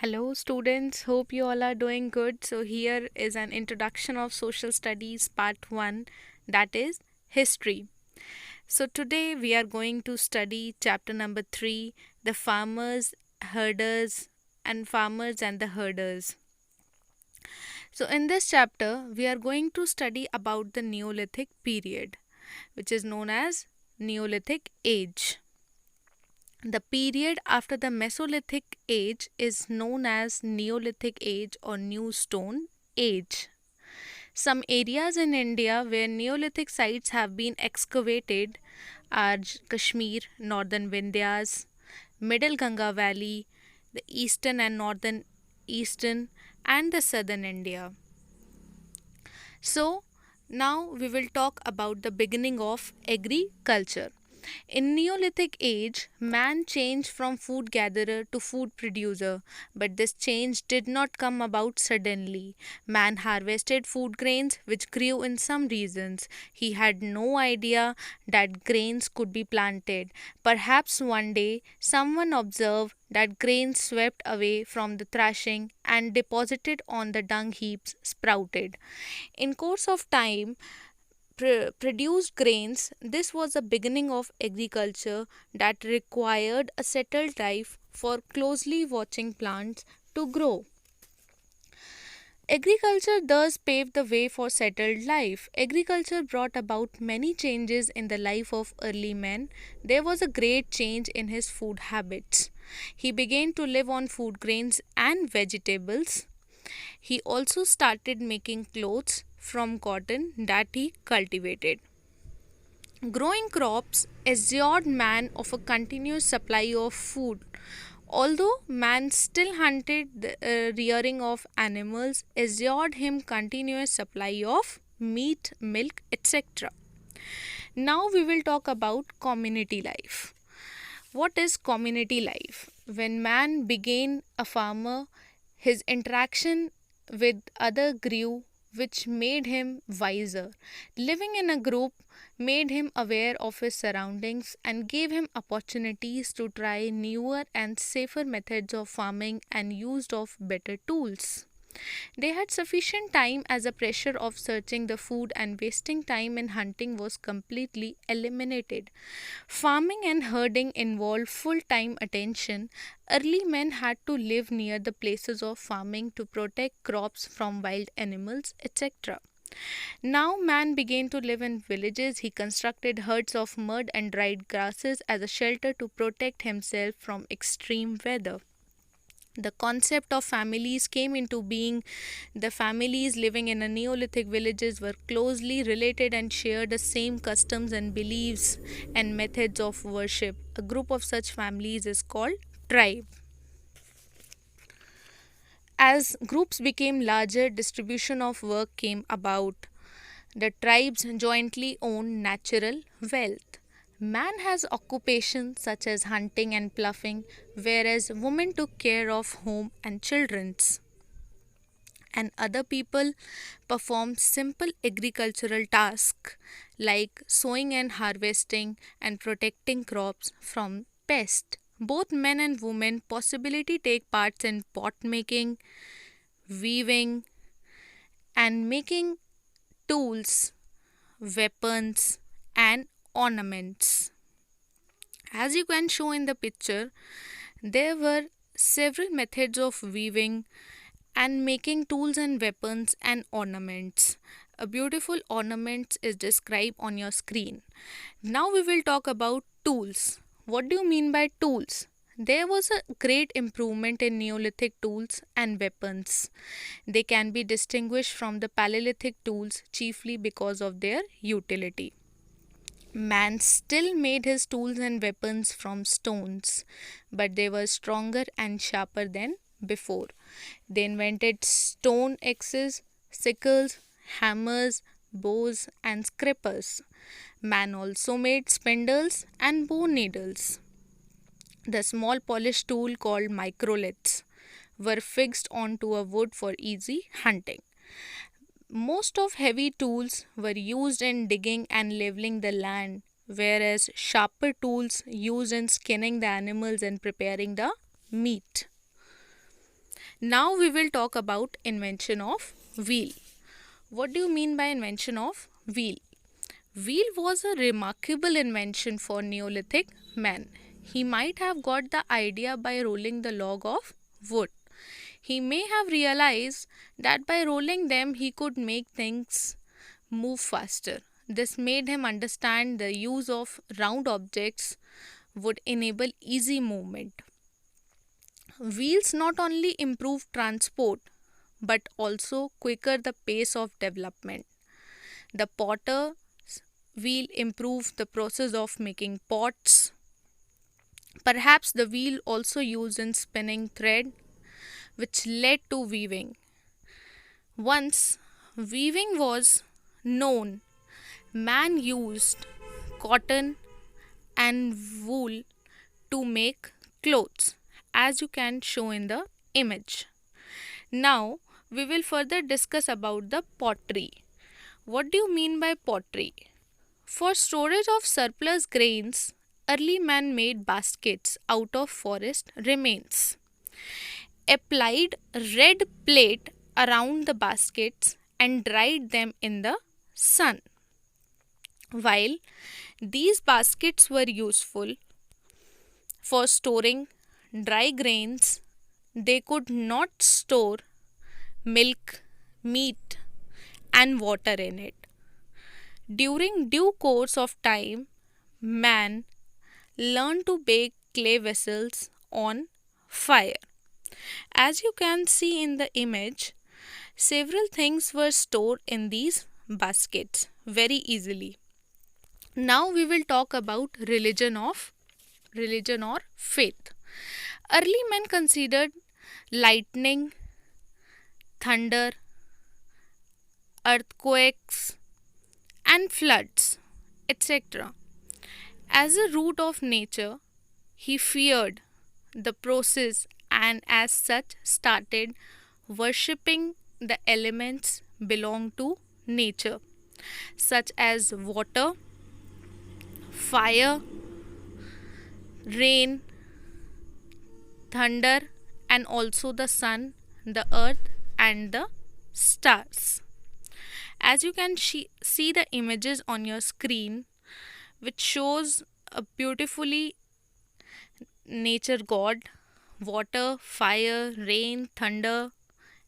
Hello, students. Hope you all are doing good. So, here is an introduction of social studies part 1, that is history. So, today we are going to study chapter number 3, the farmers and the herders. So, in this chapter, we are going to study about the Neolithic period, which is known as Neolithic Age. The period after the Mesolithic age is known as Neolithic age or New Stone Age. Some areas in India where Neolithic sites have been excavated are Kashmir, northern Vindhyas, middle Ganga Valley, the eastern and the southern India. So, now we will talk about the beginning of agriculture. In Neolithic age, man changed from food gatherer to food producer, but this change did not come about suddenly. Man harvested food grains which grew in some regions. He had no idea that grains could be planted. Perhaps one day someone observed that grains swept away from the thrashing and deposited on the dung heaps sprouted. In course of time, produced grains, this was the beginning of agriculture that required a settled life for closely watching plants to grow. Agriculture thus paved the way for settled life. Agriculture brought about many changes in the life of early men. There was a great change in his food habits. He began to live on food grains and vegetables. He also started making clothes from cotton that he cultivated. Growing crops assured man of a continuous supply of food. Although man still hunted, the rearing of animals assured him continuous supply of meat, milk, etc. Now we will talk about community life. What is community life? When man became a farmer, his interaction with other grew, which made him wiser. Living in a group made him aware of his surroundings and gave him opportunities to try newer and safer methods of farming and used of better tools. They had sufficient time as the pressure of searching the food and wasting time in hunting was completely eliminated. Farming and herding involved full time attention. Early men had to live near the places of farming to protect crops from wild animals, etc. Now man began to live in villages. He constructed huts of mud and dried grasses as a shelter to protect himself from extreme weather. The concept of families came into being. The families living in a Neolithic villages were closely related and shared the same customs and beliefs and methods of worship. A group of such families is called tribe. As groups became larger, distribution of work came about. The tribes jointly owned natural wealth. Man has occupations such as hunting and ploughing, whereas women took care of home and children's. And other people performed simple agricultural tasks like sowing and harvesting and protecting crops from pests. Both men and women possibility take parts in pot making, weaving, and making tools, weapons, and ornaments. As you can show in the picture, there were several methods of weaving and making tools and weapons and ornaments. A beautiful ornament is described on your screen. Now we will talk about tools. What do you mean by tools? There was a great improvement in Neolithic tools and weapons. They can be distinguished from the Paleolithic tools chiefly because of their utility. Man still made his tools and weapons from stones, but they were stronger and sharper than before. They invented stone axes, sickles, hammers, bows, and scrapers. Man also made spindles and bone needles. The small polished tool called microliths were fixed onto a wood for easy hunting. Most of heavy tools were used in digging and leveling the land, whereas sharper tools used in skinning the animals and preparing the meat. Now we will talk about invention of wheel. What do you mean by invention of wheel? Wheel was a remarkable invention for Neolithic man. He might have got the idea by rolling the log of wood. He may have realized that by rolling them he could make things move faster. This made him understand the use of round objects would enable easy movement. Wheels not only improve transport but also quicker the pace of development. The potter's wheel improved the process of making pots. Perhaps the wheel also used in spinning thread, which led to weaving. Once weaving was known, man used cotton and wool to make clothes, as you can show in the image. Now we will further discuss about the pottery. What do you mean by pottery? For storage of surplus grains, early man made baskets out of forest remains, applied red plate around the baskets and dried them in the sun. While these baskets were useful for storing dry grains, they could not store milk, meat, and water in it. During due course of time, man learned to bake clay vessels on fire. As you can see in the image, several things were stored in these baskets very easily. Now we will talk about religion or faith. Early men considered lightning, thunder, earthquakes, and floods, etc. as a root of nature. He feared the process and as such started worshipping the elements belong to nature, such as water, fire, rain, thunder, and also the sun, the earth, and the stars. As you can see the images on your screen, which shows a beautifully nature god, water, fire, rain, thunder,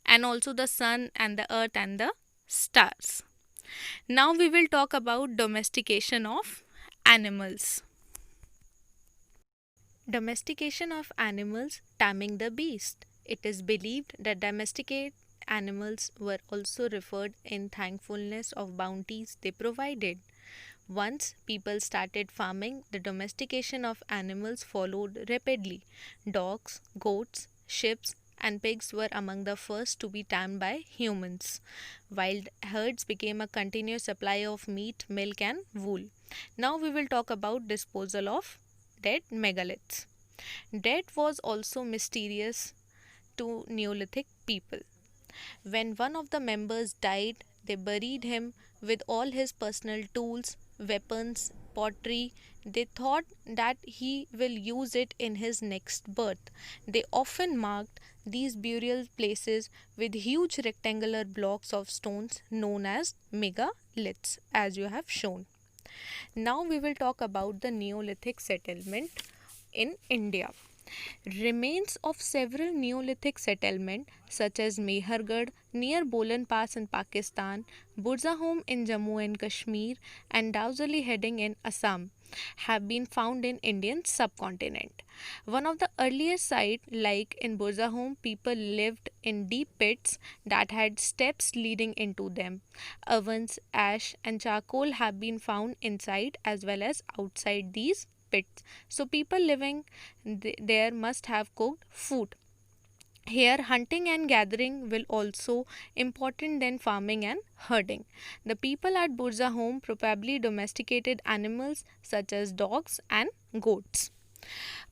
and also the sun and the earth and the stars. Now we will talk about domestication of animals. Domestication of animals, taming the beast. It is believed that domesticated animals were also referred in thankfulness of bounties they provided. Once people started farming, the domestication of animals followed rapidly. Dogs, goats, sheep, and pigs were among the first to be tamed by humans. Wild herds became a continuous supply of meat, milk, and wool. Now we will talk about disposal of dead megaliths. Death was also mysterious to Neolithic people. When one of the members died, they buried him with all his personal tools, weapons, pottery. They thought that he will use it in his next birth. They often marked these burial places with huge rectangular blocks of stones known as megaliths, as you have shown. Now we will talk about the Neolithic settlement in India. Remains of several Neolithic settlements such as Mehergarh near Bolan Pass in Pakistan, Burzahom in Jammu and Kashmir, and Dausali Heading in Assam have been found in Indian subcontinent. One of the earliest sites, like in Burzahom, people lived in deep pits that had steps leading into them. Ovens, ash, and charcoal have been found inside as well as outside these pits. So people living there must have cooked food. Here, hunting and gathering will also important than farming and herding. The people at Burzahom probably domesticated animals such as dogs and goats.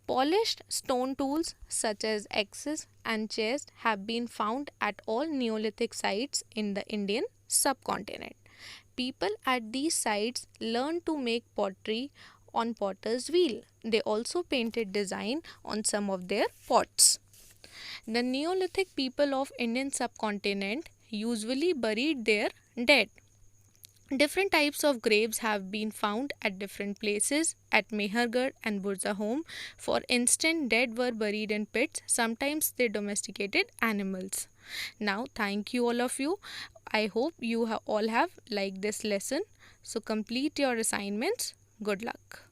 Polished stone tools such as axes and chairs have been found at all Neolithic sites in the Indian subcontinent. People at these sites learned to make pottery on potter's wheel. They also painted design on some of their pots. The Neolithic people of Indian subcontinent usually buried their dead. Different types of graves have been found at different places at Mehergarh and Burzahom. For instance, dead were buried in pits. Sometimes they domesticated animals. Now, thank you all of you. I hope you all have liked this lesson. So complete your assignments. Good luck.